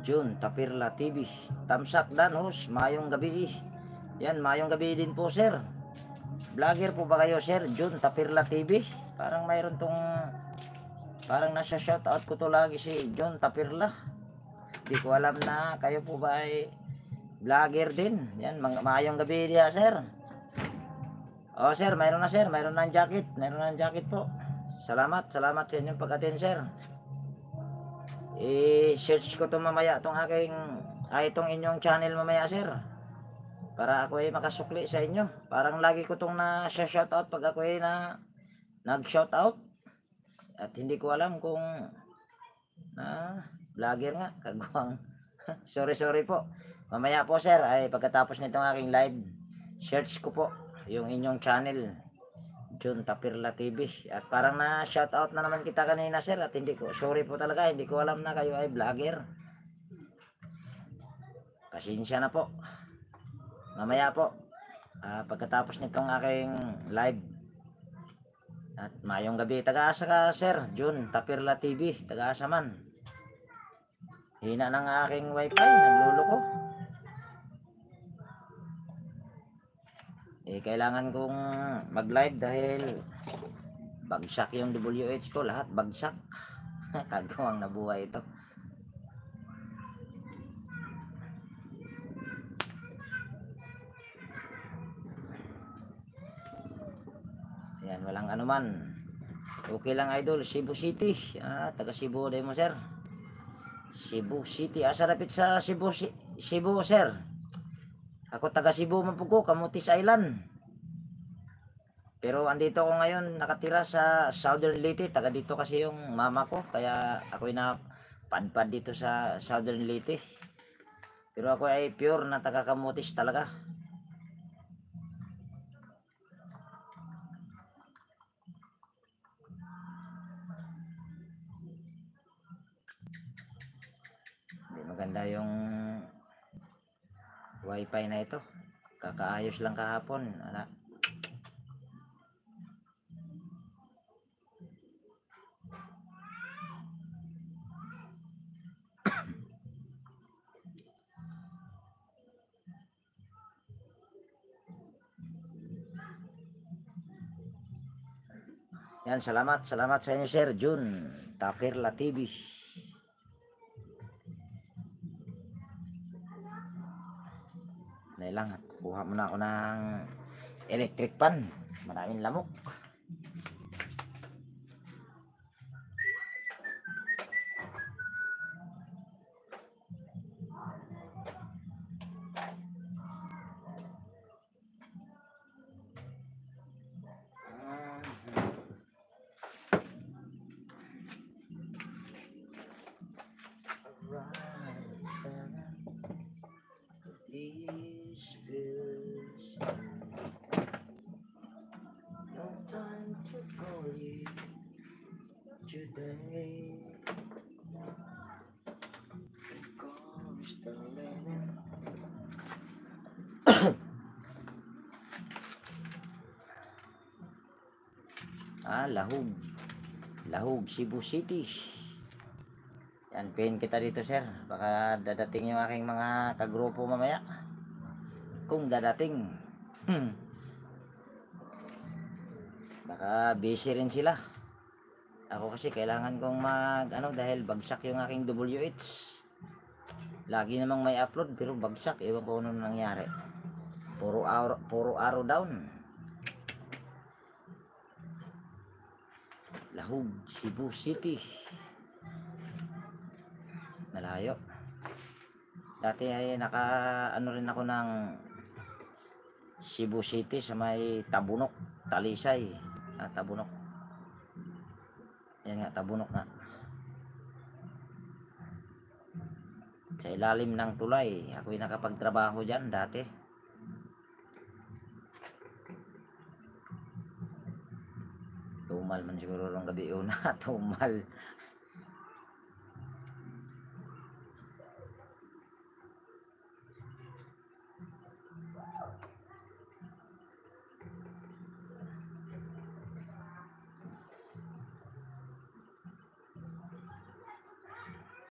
June Tapirla TV. Tamsak dan host, mayong gabi. Yan, mayong gabi din po sir. Vlogger po ba kayo sir? June Tapirla TV. Parang mayroon tong, parang nasa shoutout ko to lagi si June Tapirla. Di ko alam na kayo po ba ay vlogger din. Yan, mayong gabi dia sir. Oh sir, mayroon na sir, mayroon na jacket. Mayroon na jacket po. Salamat sa inyong pag-attend sir. I-search ko to mamaya itong aking itong inyong channel mamaya sir, para ako ay makasukli sa inyo. Parang lagi ko itong na-shoutout pag ako ay nag-shoutout, at hindi ko alam kung vlogger nga kagwang. sorry po. Mamaya po sir, ay pagkatapos nitong aking live, search ko po yung inyong channel, June Tapirla TV. At parang na shoutout na naman kita kanina sir, at hindi ko, sorry po talaga, hindi ko alam na kayo ay vlogger. Pasensya na po. Mamaya po, pagkatapos nitong aking live. At mayong gabi. Taga-asa ka sir, June Tapirla TV. Taga-asa man. Hina ng aking wifi, nagluloko. Kailangan kong mag-live dahil bagsak yung WH ko, lahat bagsak. Kagawang nabuhay ito. Yan, walang anuman. Okay lang idol. Cebu City. Taga Cebu din mo sir. Cebu City. Asa rapit sa Cebu sir. Ako taga Cebu man po ko, Camotes Island. Pero andito ako ngayon, nakatira sa Southern Leyte. Taga dito kasi yung mama ko, kaya ako'y napadpad dito sa Southern Leyte. Pero ako ay pure na taga Camotes talaga. Hindi maganda yung wifi na ito. Kakaayos lang kahapon. Yan, salamat sa inyo sir, June Tapirla TV. Lang, kuha muna ako ng electric pan, maraming lamok. Lahog Cebu City. Yan, pin kita dito sir, baka dadating yung aking mga kagrupo mamaya, kung dadating. Baka busy rin sila. Ako kasi kailangan kong dahil bagsak yung aking WH. Lagi namang may upload pero bagsak, ewan ko ano nangyari. Puro araw down. Lahog Cebu City. Malayo. Dati ay rin ako ng Cebu City sa may Tabunok, Talisay. Tabunok. Yan nga, Tabunok nga. Sa ilalim ng tulay. Ako'y nakapagtrabaho dyan dati. Tumal man siguro ng gabi una. Tumal.